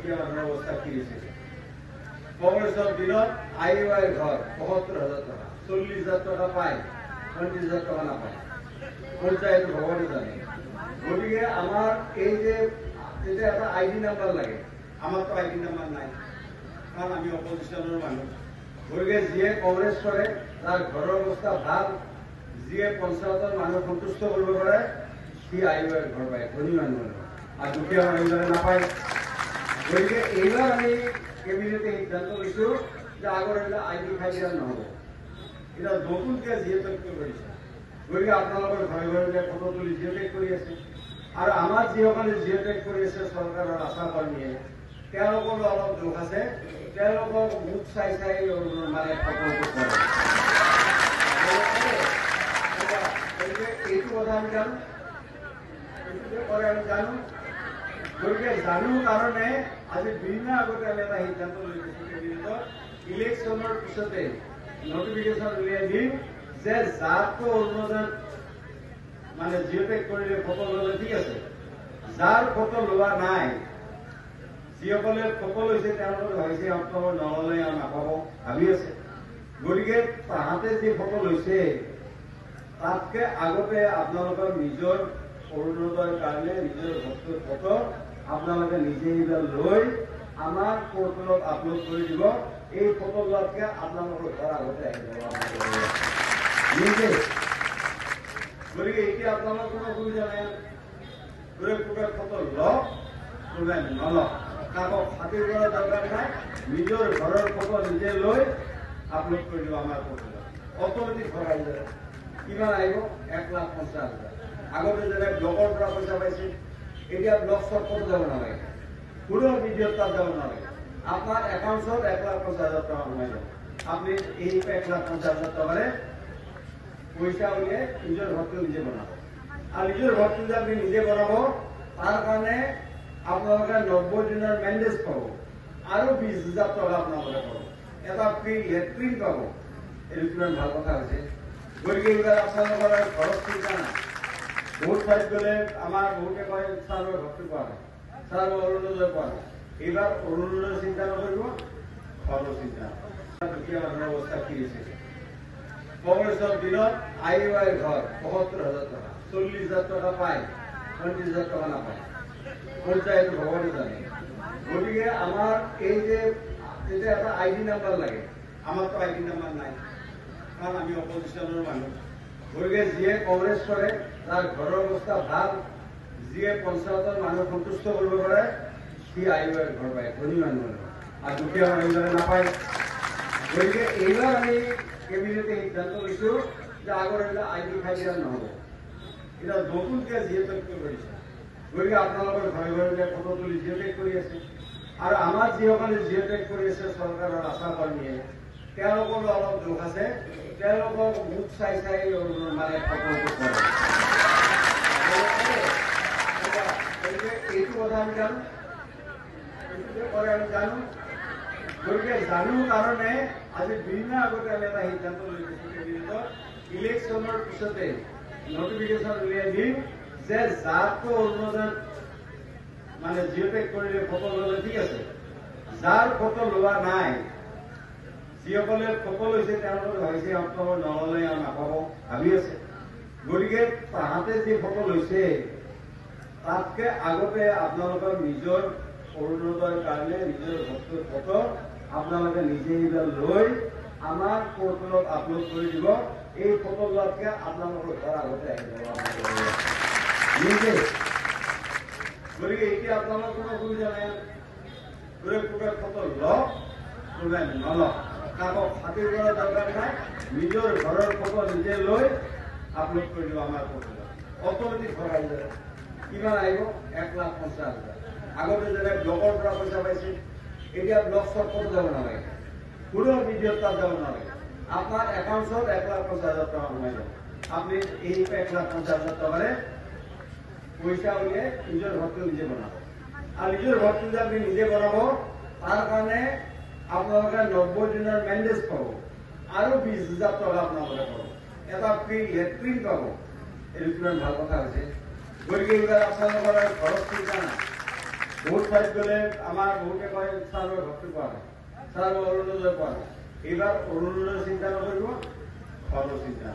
দুখীয়া মানুহৰ অৱস্থা কি হৈছে। কংগ্ৰেছৰ দিনত আইৱাইৰ ঘৰ ৭৫,০০০ টকা, ৪০,০০০ টকা পায়, ৩৫,০০০ টকা নাপায়। পঞ্চায়ত ভগৱানে জানে। গতিকে আমাৰ এই যে এতিয়া এটা ID নাম্বাৰ লাগে, আমাৰতো ID নাম্বাৰ নাই, কাৰণ আমি অপজিশ্যনৰ মানুহ। গতিকে যিয়ে কংগ্ৰেছ কৰে তাৰ ঘৰৰ অৱস্থা ভাল, যিয়ে পঞ্চায়তৰ মানুহ সন্তুষ্ট কৰিব পাৰে সি আইৱাইৰ ঘৰ পায়, ধনী মানুহ আৰু দুখীয়া মানুহবিলাকে নাপায়। গতিকে এইবাৰ আমি কেবিনেটে সিদ্ধান্ত লৈছোঁ যে আগৰ এইবিলাক ID খাই দিয়া নহ'ব, এতিয়া নতুনকৈ জিঅ'টেগ কৰিব দিছে। গতিকে আপোনালোকৰ ঘৰে ঘৰে ফটো তুলি জিঅ'টেগ কৰি আছে, আৰু আমাৰ যিসকলে জিঅ'টেগ কৰি আছে চৰকাৰৰ আশা কৰ্মীয়ে, তেওঁলোকৰো অলপ দুখ আছে, তেওঁলোকক মুখ চাই চাই মানে ফটোটো কৰে। গতিকে এইটো কথা আমি জানো, কৰে আমি জানো। গতিকে জানো কাৰণে আজি 2 মাহ আগতে আমি এটা সিদ্ধান্ত লৈ গৈছোঁ কেবিনেটত, ইলেকশ্যনৰ পিছতে নটিফিকেশ্যন উলিয়াই দিম যে যাৰটো অৰুণোদয় মানে জিঅ'টেগ কৰিলে ফটো ল'লে ঠিক আছে, যাৰ ফটো লোৱা নাই, যিসকলে ফটো লৈছে তেওঁলোকে ভাবিছে আপোনালোকৰ নল'লে নাপাব ভাবি আছে। গতিকে তাহাঁতে যি ফটো লৈছে তাতকে আগতে আপোনালোকৰ নিজৰ অৰুণোদয়ৰ কাৰণে নিজৰ ভোটৰ ফটো আপোনালোকে নিজে এইবিলাক লৈ আমাৰ পৰ্টেলত আপলোড কৰি দিব। এই ফটো লোৱাতকে আপোনালোকৰ ঘৰ আগতে আহি যাব নিজে। গতিকে এতিয়া আপোনালোকৰ কোনো অসুবিধা নাই, কোনোবাই ফটো লওক কোনোবাই নলওক, কাকো খাতিৰ কৰাৰ দৰকাৰ নাই, নিজৰ ঘৰৰ ফটো নিজে লৈ আপলোড কৰি দিব আমাৰ পৰ্টেলত, অট'মেটিক ঘৰ আহি যাব। কিমান আহিব? 1,50,000। আগতে যেনে ব্লকৰ পৰা পইচা পাইছিল, এতিয়া ব্লক চব ক'তো যাব নালাগে, কোনো ভিডিঅ'ত তাত যাব নালাগে, আপোনাৰ একাউণ্টত 1,50,000 টকা সোমাই যাব। আপুনি এই 1,50,000 টকাৰে পইচা উলিয়াই নিজৰ ঘৰটো নিজে বনাব, আৰু নিজৰ ঘৰটো যে আপুনি নিজে বনাব তাৰ কাৰণে আপোনালোকে 90 দিনৰ মেণ্ডেজ পাব, আৰু 20,000 টকা আপোনালোকে পাব, এটা ফ্ৰী লেট্ৰিন পাব। এইটো কিমান ভাল কথা হৈছে। গতিকে এইবাৰ আপোনালোকৰ ঘৰত চিন্তা নাই। বহুত ঠাইত গ'লে আমাৰ বহুতে কয় ছাৰৰ ঘৰটো পোৱা নাই, ছাৰ অৰুণোদয় পোৱা নাই। এইবাৰ অৰুণোদয় চিন্তা নকৰিব, ঘৰৰ চিন্তা। দুখীয়া মানুহৰ অৱস্থা কি হৈছে। কংগ্ৰেছৰ দিনত আইৱাইৰ ঘৰ ৭৫,০০০ টকা, ৪০,০০০ টকা পায়, ৩৫,০০০ টকা নাপায়। পঞ্চায়ত ভগৱানে জানে। গতিকে আমাৰ এই যে এতিয়া এটা ID নাম্বাৰ লাগে, আমাৰতো ID নাম্বাৰ নাই, কাৰণ আমি অপজিশ্যনৰ মানুহ। গতিকে যিয়ে কংগ্ৰেছ কৰে তাৰ ঘৰৰ অৱস্থা ভাল, যিয়ে পঞ্চায়তৰ মানুহ সন্তুষ্ট কৰিব পাৰে সি আইৱাইৰ ঘৰ পায়, ধনী মানুহ আৰু দুখীয়া মানুহবিলাকে নাপায়। গতিকে এইবাৰ আমি কেবিনেটে সিদ্ধান্ত লৈছোঁ যে আগৰ এইবিলাক ID খাই দিয়া নহ'ব, এতিয়া নতুনকৈ জিঅ'টেগ কৰিব দিছে। গতিকে আপোনালোকৰ ঘৰে ঘৰে ফটো তুলি জিঅ'টেগ কৰি আছে, আৰু আমাৰ যিসকলে জিঅ'টেগ কৰি আছে চৰকাৰৰ আশা কৰ্মীয়ে, তেওঁলোকৰো অলপ দুখ আছে, তেওঁলোকক মুখ চাই চাই মানে ফটোটো কৰে। গতিকে এইটো কথা আমি জানো, কৰে আমি জানো। গতিকে জানো কাৰণে আজি 2 মাহ আগতে আমি এটা সিদ্ধান্ত লৈ গৈছোঁ কেবিনেটত, ইলেকশ্যনৰ পিছতে নটিফিকেশ্যন উলিয়াই দিম যে যাৰটো অৰুণোদয় মানে জিঅ'টেগ কৰিলে ফটো ল'লে ঠিক আছে, যাৰ ফটো লোৱা নাই, যিসকলে ফটো লৈছে তেওঁলোকে ভাবিছে আপোনালোকৰ নল'লে নাপাব ভাবি আছে। গতিকে তাহাঁতে যি ফটো লৈছে তাতকে আগতে আপোনালোকৰ নিজৰ অৰুণোদয়ৰ কাৰণে নিজৰ ভোটৰ ফটো আপোনালোকে নিজে এইবিলাক লৈ আমাৰ পৰ্টেলত আপলোড কৰি দিব। এই ফটো লোৱাতকে আপোনালোকৰ ঘৰ আগতে আহি যাব নিজে। গতিকে এতিয়া আপোনালোকৰ কোনো অসুবিধা নাই, কোনোবাই ফটো লওক কোনোবাই নলওক, কাকো খাতিৰ কৰাৰ দৰকাৰ নাই, নিজৰ ঘৰৰ ফটো নিজে লৈ আপলোড কৰি দিব আমাৰ পৰ্টেলত, অট'মেটিক ঘৰ আহি যাব। কিমান আহিব? 1,50,000। আগতে যেনে ব্লকৰ পৰা পইচা পাইছিল, এতিয়া ব্লক চব ক'তো যাব নালাগে, কোনো ভিডিঅ'ত তাত যাব নালাগে, আপোনাৰ একাউণ্টত 1,50,000 টকা সোমাই যাব। আপুনি এই 1,50,000 টকাৰে পইচা উলিয়াই নিজৰ ঘৰটো নিজে বনাব, আৰু নিজৰ ঘৰটো যে আপুনি নিজে বনাব তাৰ কাৰণে আপোনালোকে 90 দিনৰ মেণ্ডেজ পাব, আৰু 20,000 টকা আপোনালোকে পাব, এটা ফ্ৰী লেট্ৰিন পাব। এইটো কিমান ভাল কথা হৈছে। গতিকে এইবাৰ আপোনালোকৰ ঘৰত চিন্তা নাই, বহুত ঠাইত গ'লে আমাৰ বহুতে কয় ছাৰৰ ভক্তি পোৱা নাই, ছাৰৰ অৰুণোদয় পোৱা নাই। এইবাৰ অৰুণোদয় চিন্তা নকৰিব, ঘৰৰ চিন্তা